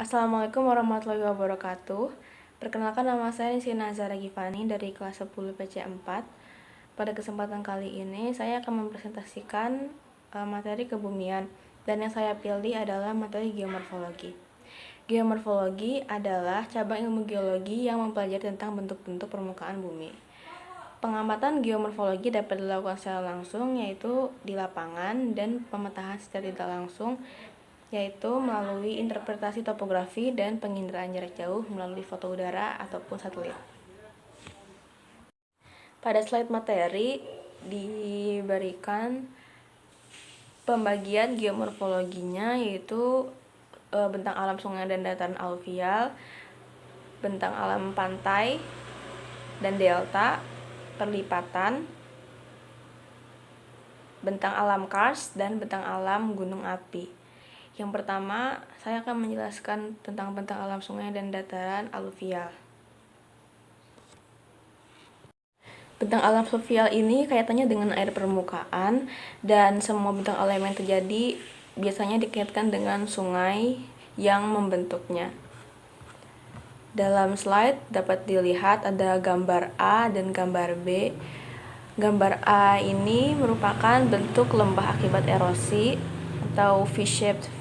Assalamualaikum warahmatullahi wabarakatuh. Perkenalkan, nama saya Nisina Zara Gifani dari kelas 10 PC4. Pada kesempatan kali ini saya akan mempresentasikan materi kebumian, dan yang saya pilih adalah materi geomorfologi. Geomorfologi adalah cabang ilmu geologi yang mempelajari tentang bentuk-bentuk permukaan bumi. Pengamatan geomorfologi dapat dilakukan secara langsung, yaitu di lapangan, dan pemetahan secara tidak langsung, yaitu melalui interpretasi topografi dan penginderaan jarak jauh melalui foto udara ataupun satelit. Pada slide materi diberikan pembagian geomorfologinya, yaitu bentang alam sungai dan dataran aluvial, bentang alam pantai dan delta, perlipatan, bentang alam karst, dan bentang alam gunung api. Yang pertama, saya akan menjelaskan tentang bentang alam sungai dan dataran aluvial. Bentang alam fluvial ini kaitannya dengan air permukaan, dan semua bentang alam yang terjadi biasanya dikaitkan dengan sungai yang membentuknya. Dalam slide dapat dilihat ada gambar A dan gambar B. Gambar A ini merupakan bentuk lembah akibat erosi atau V-shaped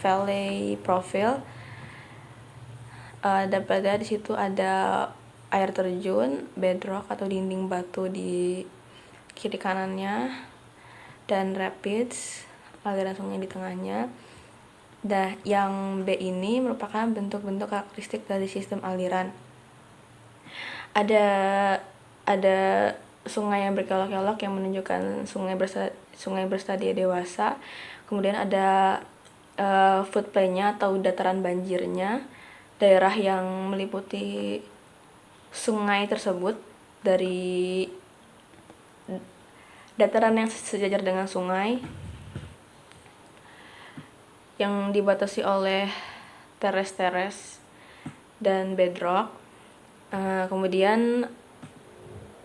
valley profile. Dapat di situ ada air terjun, bedrock atau dinding batu di kiri kanannya, dan rapids, aliran sungai di tengahnya. Yang B ini merupakan bentuk-bentuk karakteristik dari sistem aliran. Ada sungai yang berkelok-kelok yang menunjukkan sungai berstadia dewasa. Kemudian ada floodplain-nya atau dataran banjirnya, daerah yang meliputi sungai tersebut dari dataran yang sejajar dengan sungai yang dibatasi oleh teres-teres dan bedrock. Kemudian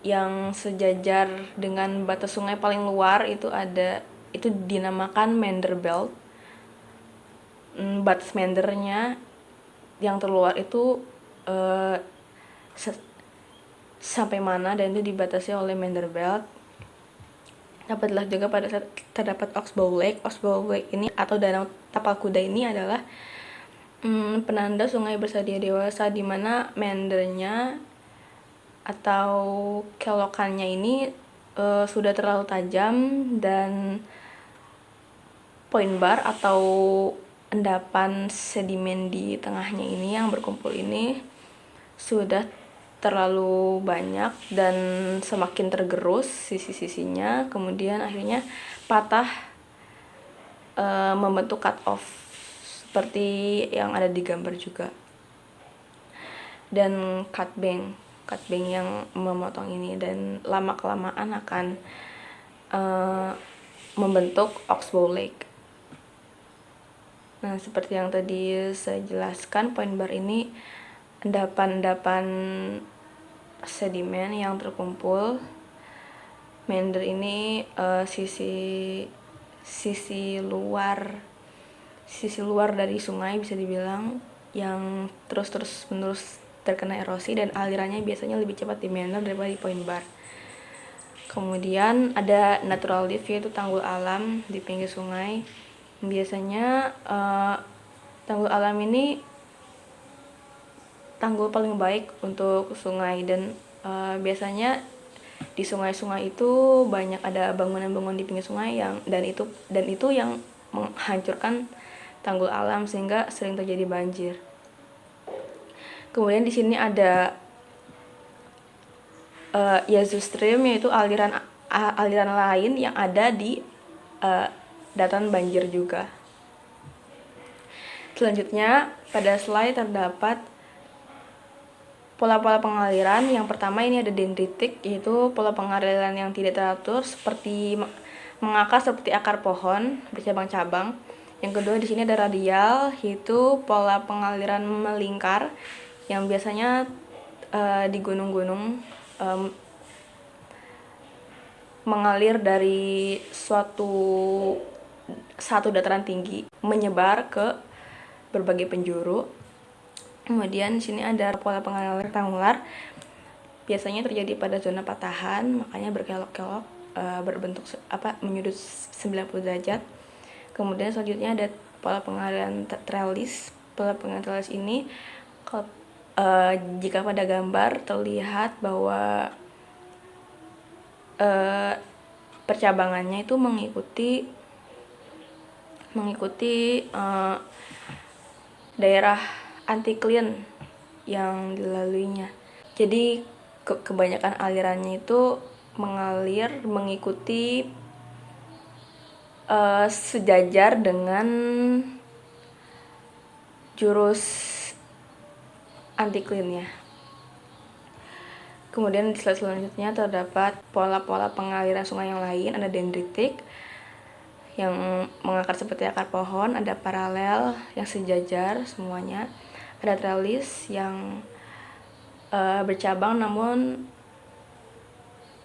yang sejajar dengan batas sungai paling luar itu dinamakan meander belt. Batas meandernya yang terluar itu sampai mana, dan itu dibatasi oleh meander belt. Dapat dilihat juga pada saat terdapat Oxbow Lake. Oxbow Lake ini atau danau tapal kuda ini adalah penanda sungai berstadia dewasa, di mana meandernya atau kelokannya ini sudah terlalu tajam, dan point bar atau endapan sedimen di tengahnya ini yang berkumpul ini sudah terlalu banyak dan semakin tergerus sisi-sisinya, kemudian akhirnya patah, membentuk cut off seperti yang ada di gambar juga. Dan cut bank yang memotong ini, dan lama-kelamaan akan membentuk Oxbow Lake. Nah, seperti yang tadi saya jelaskan, point bar ini endapan-endapan sedimen yang terkumpul. Meander ini sisi luar dari sungai, bisa dibilang, yang terus menerus terkena erosi, dan alirannya biasanya lebih cepat di meander daripada di point bar. Kemudian ada natural reef, yaitu tanggul alam di pinggir sungai. Biasanya tanggul alam ini tanggul paling baik untuk sungai, dan biasanya di sungai-sungai itu banyak ada bangunan-bangunan di pinggir sungai dan itu yang menghancurkan tanggul alam, sehingga sering terjadi banjir. Kemudian di sini ada Yazoo Stream, yaitu aliran lain yang ada di dataran banjir juga. Selanjutnya pada slide terdapat pola-pola pengaliran. Yang pertama ini ada dendritik, yaitu pola pengaliran yang tidak teratur seperti mengakar seperti akar pohon bercabang-cabang. Yang kedua di sini ada radial, yaitu pola pengaliran melingkar yang biasanya di gunung-gunung, mengalir dari satu dataran tinggi menyebar ke berbagai penjuru. Kemudian di sini ada pola pengaliran rektangular, biasanya terjadi pada zona patahan, makanya berkelok-kelok, berbentuk menyudut 90 derajat. Kemudian selanjutnya ada pola pengaliran trellis. Pola pengaliran trellis ini jika pada gambar terlihat bahwa percabangannya itu mengikuti daerah antikline yang dilaluinya. Jadi kebanyakan alirannya itu mengalir mengikuti sejajar dengan jurus antiklinnya. Kemudian di slide selanjutnya terdapat pola-pola pengaliran sungai yang lain. Ada dendritik yang mengakar seperti akar pohon, ada paralel yang sejajar semuanya, ada trellis yang bercabang namun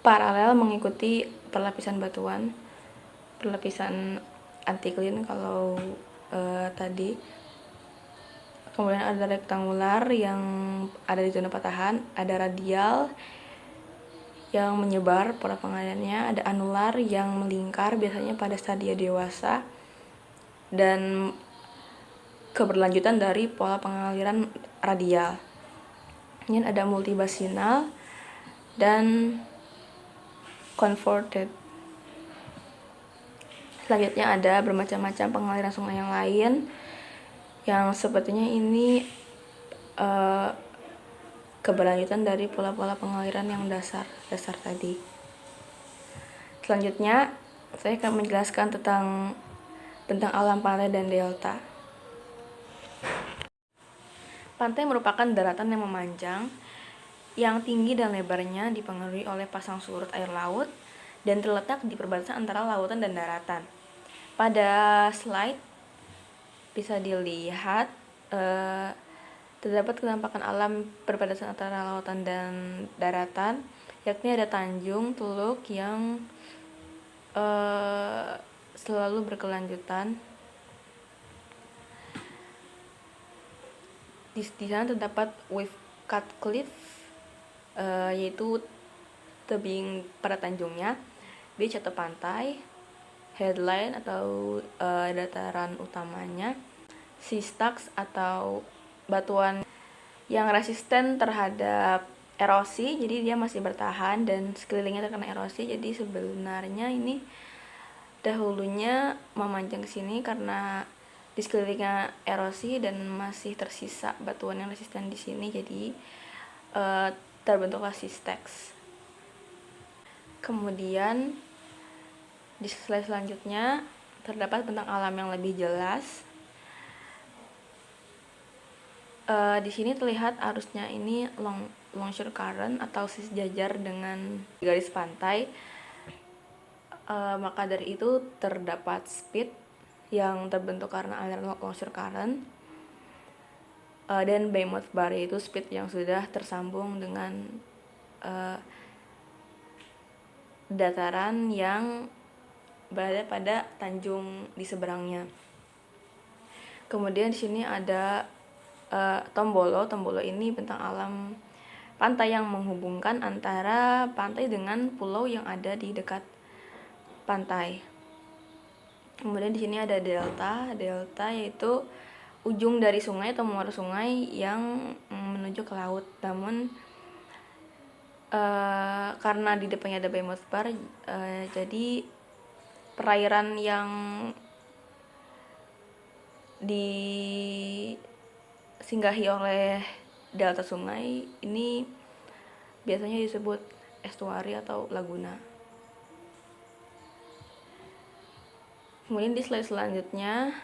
paralel mengikuti perlapisan batuan, perlapisan antiklin kalau tadi. Kemudian ada rektangular yang ada di zona patahan, ada radial yang menyebar pola pengalirannya, ada anular yang melingkar biasanya pada stadia dewasa, dan keberlanjutan dari pola pengaliran radial. Kemudian ada multibasinal dan converted. Selanjutnya ada bermacam-macam pengaliran sungai yang lain yang sepertinya ini keberlanjutan dari pola-pola pengaliran yang dasar tadi. Selanjutnya saya akan menjelaskan tentang alam pantai dan delta. Pantai merupakan daratan yang memanjang, yang tinggi dan lebarnya dipengaruhi oleh pasang surut air laut dan terletak di perbatasan antara lautan dan daratan. Pada slide bisa dilihat terdapat penampakan alam perbatasan antara lautan dan daratan, yakni ada tanjung, teluk yang selalu berkelanjutan. Di sana terdapat wave cut cliff, yaitu tebing pada tanjungnya, beach atau pantai, headline atau dataran utamanya, sea stacks atau batuan yang resisten terhadap erosi, jadi dia masih bertahan dan sekelilingnya terkena erosi. Jadi sebenarnya ini dahulunya memanjang ke sini karena di sekelilingnya erosi dan masih tersisa batuan yang resisten di sini, jadi terbentuklah sea stacks. Kemudian di slide selanjutnya terdapat bentang alam yang lebih jelas. Di sini terlihat arusnya ini longshore current atau sejajar dengan garis pantai. Maka dari itu terdapat speed yang terbentuk karena aliran longshore current, dan behemoth bar, yaitu speed yang sudah tersambung dengan dataran yang berada pada tanjung di seberangnya. Kemudian di sini ada Tombolo. Tombolo ini bentang alam pantai yang menghubungkan antara pantai dengan pulau yang ada di dekat pantai. Kemudian di sini ada delta. Delta yaitu ujung dari sungai atau muara sungai yang menuju ke laut. Namun karena di depannya ada behemoth bar, jadi perairan yang disinggahi oleh delta sungai ini biasanya disebut estuari atau laguna. Kemudian di slide selanjutnya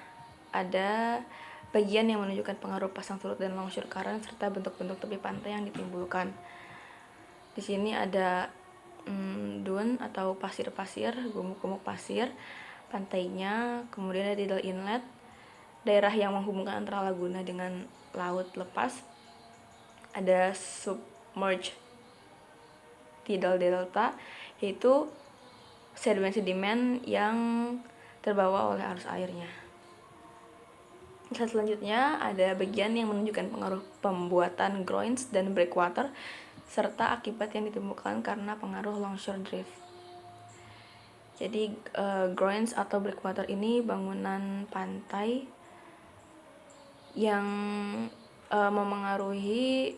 ada bagian yang menunjukkan pengaruh pasang surut dan longshore current serta bentuk-bentuk tepi pantai yang ditimbulkan. Di sini ada dune atau pasir-pasir, gumuk-gumuk pasir pantainya. Kemudian ada tidal inlet, daerah yang menghubungkan antara laguna dengan laut lepas. Ada submerged tidal delta, yaitu sedimen-sedimen yang terbawa oleh arus airnya. Slide selanjutnya ada bagian yang menunjukkan pengaruh pembuatan groins dan breakwater serta akibat yang ditemukan karena pengaruh longshore drift. Jadi groins atau breakwater ini bangunan pantai yang memengaruhi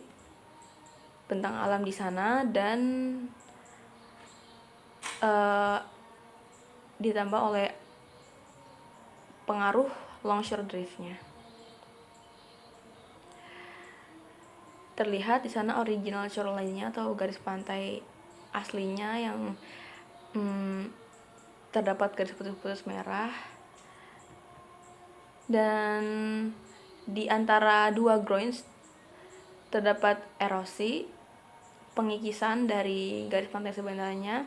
bentang alam di sana dan ditambah oleh pengaruh longshore driftnya. Terlihat di sana original shoreline-nya atau garis pantai aslinya yang terdapat garis putus-putus merah, dan di antara dua groins terdapat erosi, pengikisan dari garis pantai sebenarnya,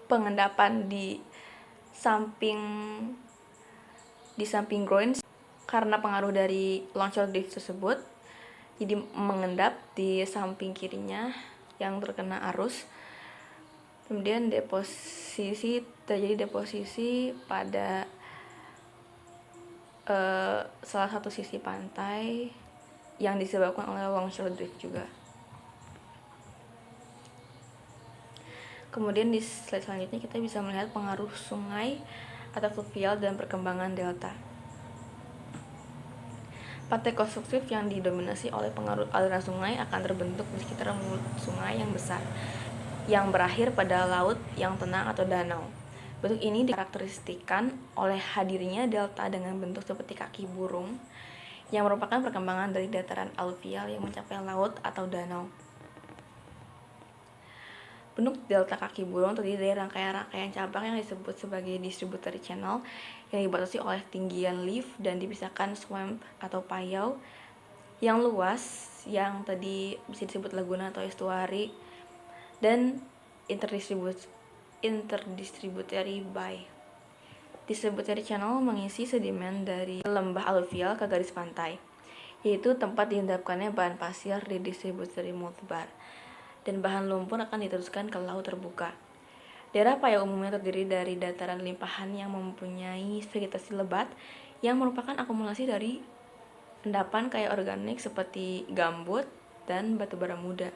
pengendapan di samping groins karena pengaruh dari longshore drift tersebut. Jadi mengendap di samping kirinya yang terkena arus. Kemudian terjadi deposisi pada salah satu sisi pantai yang disebabkan oleh longshore drift juga. Kemudian di slide selanjutnya kita bisa melihat pengaruh sungai atau fluvial dan perkembangan delta. Pantai konstruktif yang didominasi oleh pengaruh aliran sungai akan terbentuk di sekitar mulut sungai yang besar, yang berakhir pada laut yang tenang atau danau. Bentuk ini dikarakteristikan oleh hadirnya delta dengan bentuk seperti kaki burung, yang merupakan perkembangan dari dataran aluvial yang mencapai laut atau danau. Bentuk delta kaki burung terdiri dari rangkaian-rangkaian cabang yang disebut sebagai distributary channel yang dibatasi oleh tinggian lift dan dipisahkan swamp atau payau yang luas yang tadi bisa disebut laguna atau estuary, dan interdistributary bay. Distributary channel mengisi sedimen dari lembah aluvial ke garis pantai, yaitu tempat diendapkannya bahan pasir di distributary mudbar, dan bahan lumpur akan diteruskan ke laut terbuka. Daerah payau umumnya terdiri dari dataran limpahan yang mempunyai vegetasi lebat yang merupakan akumulasi dari endapan kaya organik seperti gambut dan batu bara muda.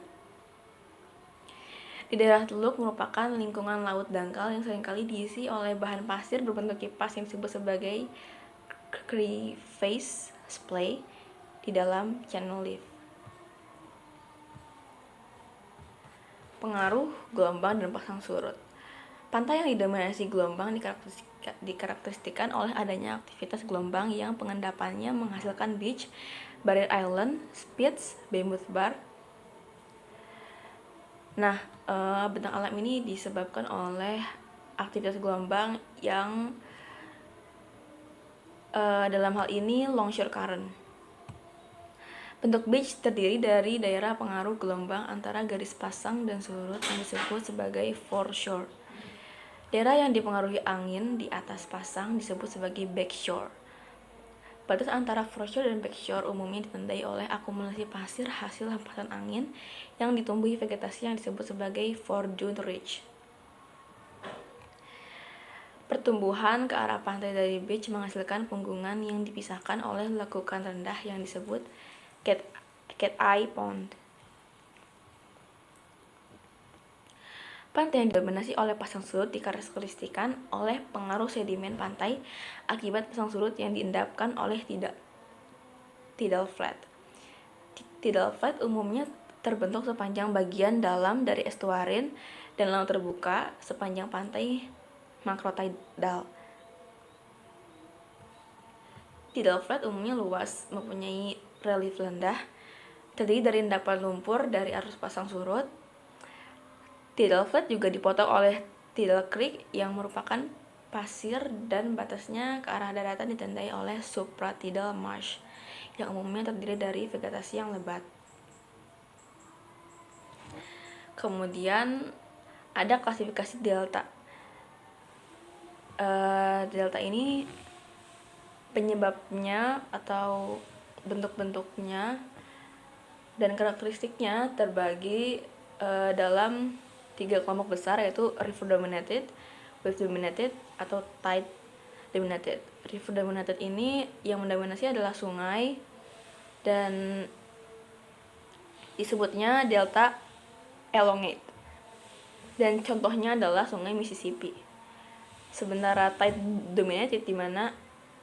Di daerah teluk merupakan lingkungan laut dangkal yang seringkali diisi oleh bahan pasir berbentuk kipas yang disebut sebagai crevasse splay di dalam channel lift. Pengaruh gelombang dan pasang surut. Pantai yang didominasi gelombang dikarakteristikan oleh adanya aktivitas gelombang yang pengendapannya menghasilkan beach, barrier island, spits, Bay-Mouth Bar. Nah, bentang alam ini disebabkan oleh aktivitas gelombang yang dalam hal ini longshore current. Bentuk beach terdiri dari daerah pengaruh gelombang antara garis pasang dan surut yang disebut sebagai foreshore. Daerah yang dipengaruhi angin di atas pasang disebut sebagai backshore. Batas antara foreshore dan backshore umumnya ditandai oleh akumulasi pasir hasil hempasan angin yang ditumbuhi vegetasi yang disebut sebagai fore-dune ridge. Pertumbuhan ke arah pantai dari beach menghasilkan punggungan yang dipisahkan oleh lekukan rendah yang disebut cat eye pond. Pantai yang didominasi oleh pasang surut dikarakteristikan oleh pengaruh sedimen pantai akibat pasang surut yang diendapkan oleh tidal flood. Tidal flood umumnya terbentuk sepanjang bagian dalam dari estuarin dan laut terbuka sepanjang pantai makrotidal. Tidal flood umumnya luas, mempunyai relief rendah, terdiri dari endapan lumpur dari arus pasang surut. Tidal flood juga dipotong oleh tidal creek yang merupakan pasir dan batasnya ke arah daratan ditandai oleh supratidal marsh yang umumnya terdiri dari vegetasi yang lebat. Kemudian ada klasifikasi delta. Delta ini penyebabnya atau bentuk-bentuknya dan karakteristiknya terbagi dalam 3 kelompok besar, yaitu river dominated, wave dominated, atau tide dominated. River dominated ini yang mendominasi adalah sungai dan disebutnya delta elongate. Dan contohnya adalah sungai Mississippi. Sementara tide dominated, di mana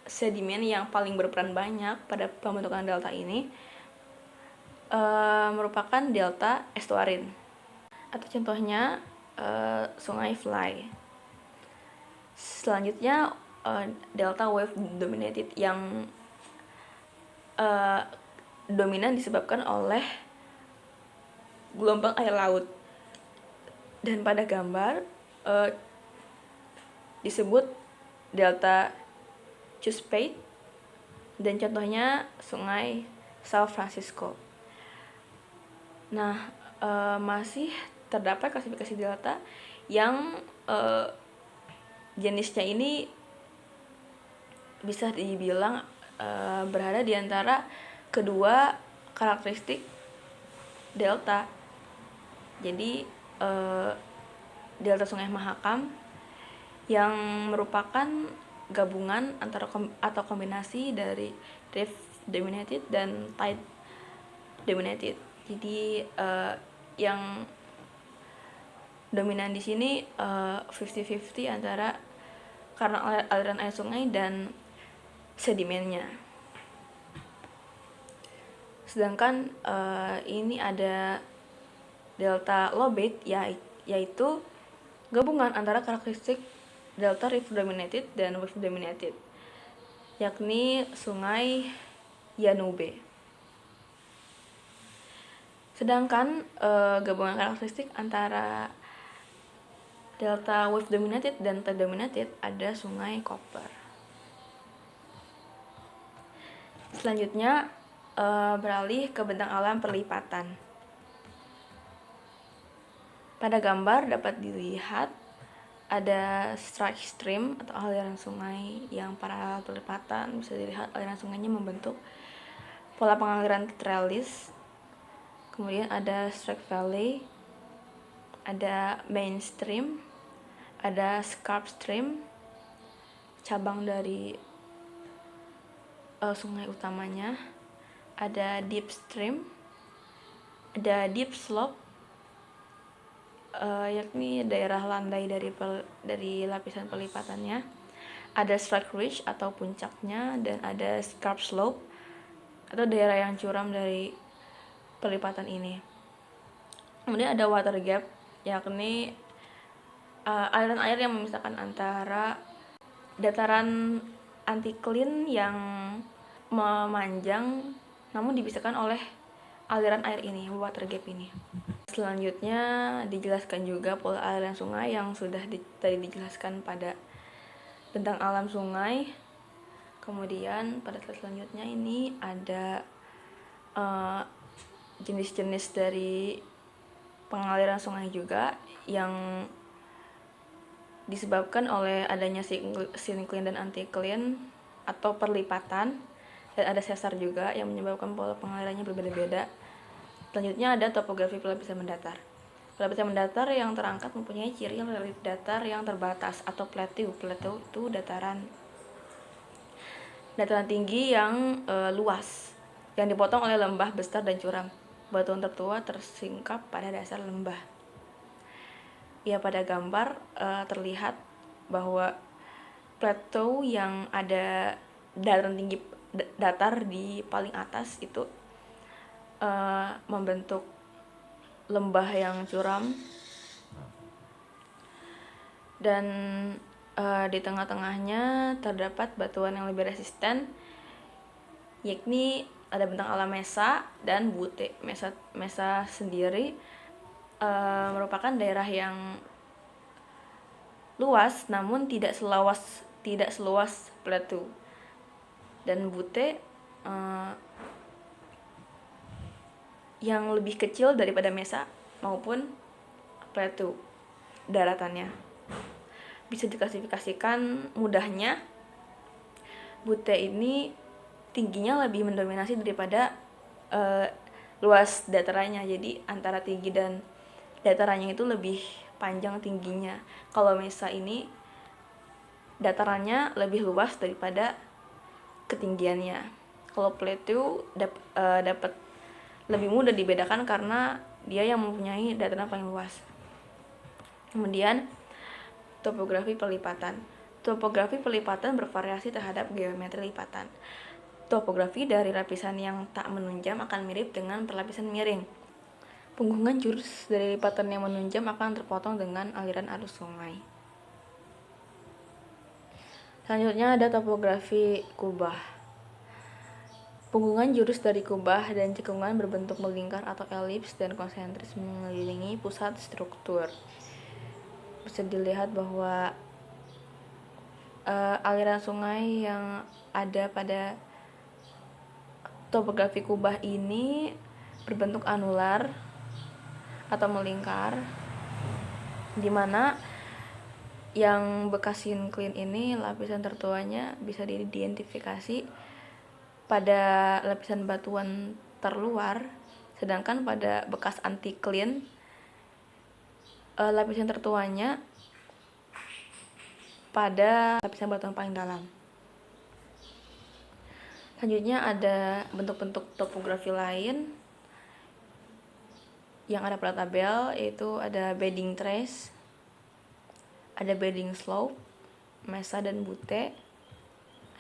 sedimen yang paling berperan banyak pada pembentukan delta ini merupakan delta estuarin. Atau contohnya sungai Fly. Selanjutnya delta wave dominated yang dominan disebabkan oleh gelombang air laut. Dan pada gambar disebut delta Chesapeake dan contohnya sungai San Francisco. Nah, masih terdapat klasifikasi delta yang jenisnya ini bisa dibilang berada di antara kedua karakteristik delta. Jadi delta Sungai Mahakam yang merupakan gabungan antara atau kombinasi dari rift dominated dan tide dominated. Jadi yang dominan di sini 50-50 antara karena aliran air sungai dan sedimennya. Sedangkan ini ada delta lobate yaitu gabungan antara karakteristik delta river dominated dan wave dominated, yakni sungai Yanube. Sedangkan gabungan karakteristik antara delta wave dominated dan tide dominated ada sungai Cooper. Selanjutnya beralih ke bentang alam perlipatan. Pada gambar dapat dilihat ada strike stream atau aliran sungai yang paralel perlipatan. Bisa dilihat aliran sungainya membentuk pola pengaliran trellis. Kemudian ada strike valley, ada mainstream, ada scarp stream, cabang dari sungai utamanya, ada deep stream, ada deep slope, yakni daerah landai dari lapisan pelipatannya, ada strike ridge atau puncaknya, dan ada scarp slope atau daerah yang curam dari pelipatan ini. Kemudian ada water gap, yakni aliran air yang memisahkan antara dataran anticline yang memanjang namun dipisahkan oleh aliran air ini, water gap ini. Selanjutnya dijelaskan juga pola aliran sungai yang sudah tadi dijelaskan pada bentang alam sungai. Kemudian pada slide selanjutnya ini ada jenis-jenis dari pengaliran sungai juga yang disebabkan oleh adanya syncline dan anticline atau perlipatan, dan ada sesar juga yang menyebabkan pola pengalirannya berbeda-beda. Selanjutnya ada topografi pelapisan mendatar. Pelapisan mendatar yang terangkat mempunyai ciri relief datar yang terbatas atau plateau. Plateau itu dataran tinggi yang luas yang dipotong oleh lembah besar dan curam. Batuan tertua tersingkap pada dasar lembah. Ya, pada gambar terlihat bahwa plateau yang ada dataran tinggi datar di paling atas itu membentuk lembah yang curam, dan di tengah-tengahnya terdapat batuan yang lebih resisten, yakni ada bentang alam mesa dan butte. Mesa sendiri merupakan daerah yang luas namun tidak seluas plateau, dan butte yang lebih kecil daripada mesa maupun plateau daratannya. Bisa diklasifikasikan mudahnya, butte ini tingginya lebih mendominasi daripada luas datarannya. Jadi antara tinggi dan datarannya itu lebih panjang tingginya. Kalau mesa ini datarannya lebih luas daripada ketinggiannya. Kalau plateau dapat lebih mudah dibedakan karena dia yang mempunyai dataran paling luas. Kemudian topografi pelipatan. Topografi pelipatan bervariasi terhadap geometri lipatan. Topografi dari lapisan yang tak menunjam akan mirip dengan perlapisan miring. Punggungan jurus dari lipatan yang menunjam akan terpotong dengan aliran arus sungai. Selanjutnya ada topografi kubah. Punggungan jurus dari kubah dan cekungan berbentuk melingkar atau elips dan konsentris mengelilingi pusat struktur. Bisa dilihat bahwa aliran sungai yang ada pada topografi kubah ini berbentuk anular atau melingkar, di mana yang bekas sinkline ini lapisan tertuanya bisa diidentifikasi pada lapisan batuan terluar, sedangkan pada bekas antikline lapisan tertuanya pada lapisan batuan paling dalam. Selanjutnya ada bentuk-bentuk topografi lain yang ada pada tabel, yaitu ada bedding trace, ada bedding slope, mesa dan butte,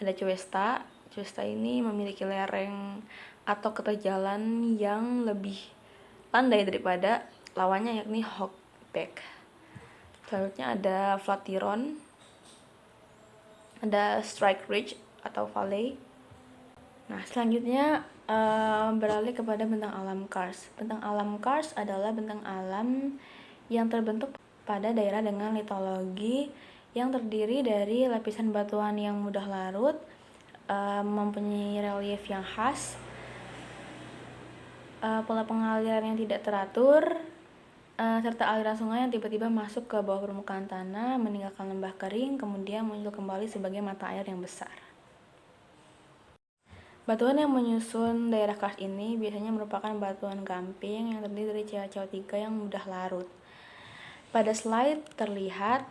ada cuesta. Cuesta ini memiliki lereng atau keterjalan yang lebih landai daripada lawannya, yakni hogback. Selanjutnya ada flatiron, ada strike ridge atau valley. Nah, selanjutnya beralih kepada bentang alam karst. Bentang alam karst adalah bentang alam yang terbentuk pada daerah dengan litologi yang terdiri dari lapisan batuan yang mudah larut, mempunyai relief yang khas, pola pengaliran yang tidak teratur, serta aliran sungai yang tiba-tiba masuk ke bawah permukaan tanah, meninggalkan lembah kering, kemudian muncul kembali sebagai mata air yang besar. Batuan yang menyusun daerah karst ini biasanya merupakan batuan gamping yang terdiri dari CO3 yang mudah larut. Pada slide terlihat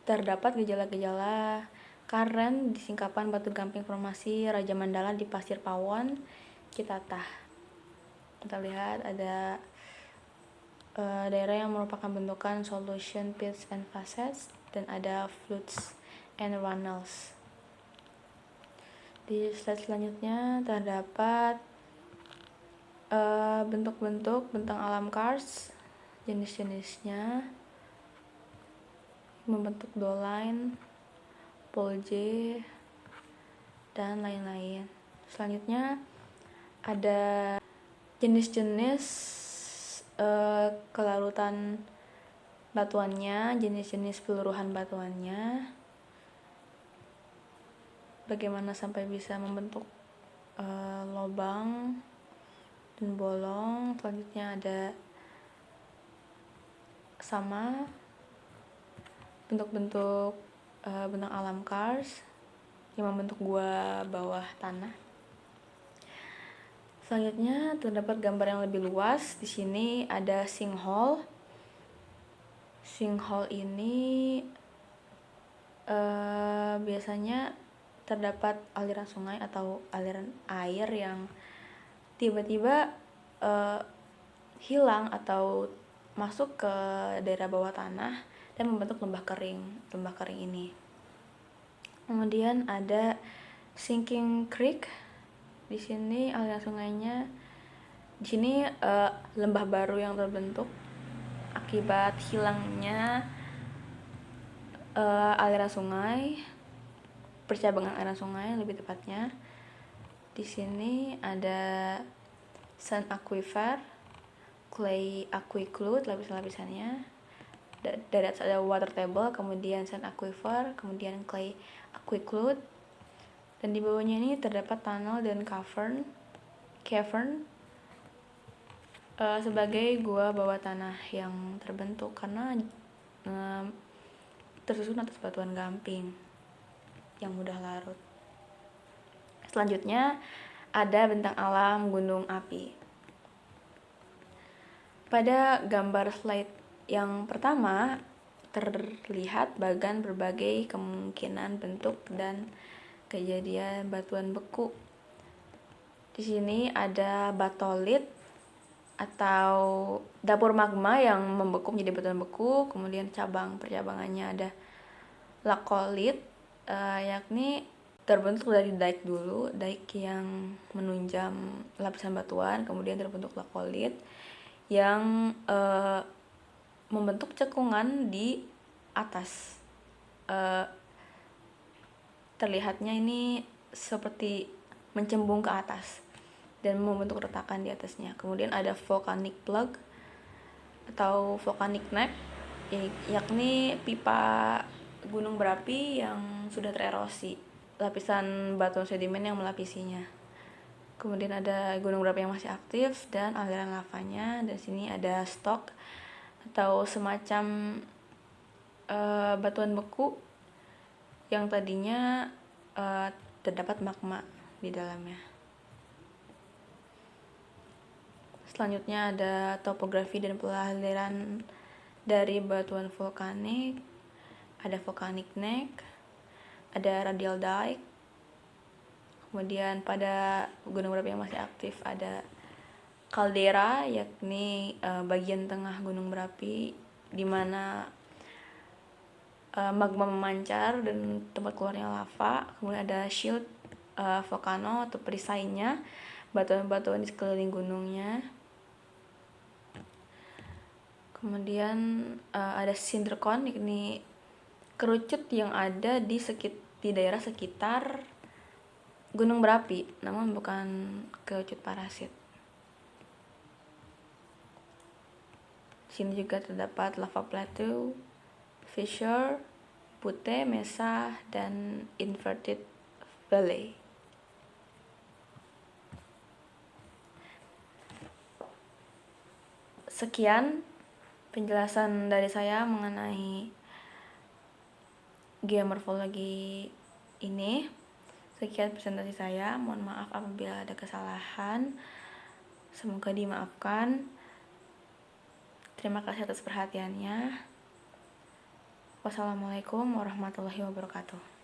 terdapat gejala-gejala karen di singkapan batu gamping formasi Raja Mandala di Pasir Pawon, Citatah. Kita lihat ada daerah yang merupakan bentukan solution pits and facets, dan ada floods and runnels. Di slide selanjutnya terdapat bentuk-bentuk bentang alam karst, jenis-jenisnya, membentuk doline, polje, dan lain-lain. Selanjutnya ada jenis-jenis kelarutan batuannya, jenis-jenis peluruhan batuannya, bagaimana sampai bisa membentuk lubang dan bolong. Selanjutnya ada sama bentuk-bentuk bentang alam karst yang membentuk gua bawah tanah. Selanjutnya terdapat gambar yang lebih luas. Di sini ada sinkhole. Sinkhole ini biasanya terdapat aliran sungai atau aliran air yang tiba-tiba hilang atau masuk ke daerah bawah tanah dan membentuk lembah kering ini. Kemudian ada sinking creek. Di sini aliran sungainya, di sini lembah baru yang terbentuk akibat hilangnya aliran sungai, percabangan aliran sungai lebih tepatnya. Di sini ada sand aquifer, clay aquiclude lapisan-lapisannya. Dari atas ada water table, kemudian sand aquifer, kemudian clay aquiclude, dan di bawahnya ini terdapat tunnel dan cavern sebagai gua bawah tanah yang terbentuk karena tersusun atas batuan gamping yang mudah larut. Selanjutnya ada bentang alam gunung api. Pada gambar slide yang pertama terlihat bagan berbagai kemungkinan bentuk dan kejadian batuan beku. Di sini ada batolit atau dapur magma yang membeku menjadi batuan beku. Kemudian percabangannya ada lakolit, yakni terbentuk dari daik dulu, daik yang menunjam lapisan batuan, kemudian terbentuk lakolit yang membentuk cekungan di atas. Terlihatnya ini seperti mencembung ke atas dan membentuk retakan di atasnya. Kemudian ada volcanic plug atau volcanic neck, yakni pipa gunung berapi yang sudah tererosi, lapisan batu sedimen yang melapisinya. Kemudian ada gunung berapi yang masih aktif dan aliran lavanya. Dan sini ada stok atau semacam batuan beku yang tadinya terdapat magma di dalamnya. Selanjutnya ada topografi dan pelahiran dari batuan vulkanik. Ada volcanic neck, ada radial dike. Kemudian pada gunung berapi yang masih aktif ada kaldera, yakni bagian tengah gunung berapi di mana magma memancar dan tempat keluarnya lava. Kemudian ada shield volcano atau perisainya, batuan-batuan di sekeliling gunungnya. Kemudian ada cinder cone, yakni kerucut yang ada di daerah sekitar gunung berapi, namun bukan kerucut parasit. Di sini juga terdapat lava plateau, fissure, butte, mesa, dan inverted valley. Sekian penjelasan dari saya mengenai geomorfologi ini. Sekian presentasi saya. Mohon maaf apabila ada kesalahan. Semoga dimaafkan. Terima kasih atas perhatiannya. Wassalamualaikum warahmatullahi wabarakatuh.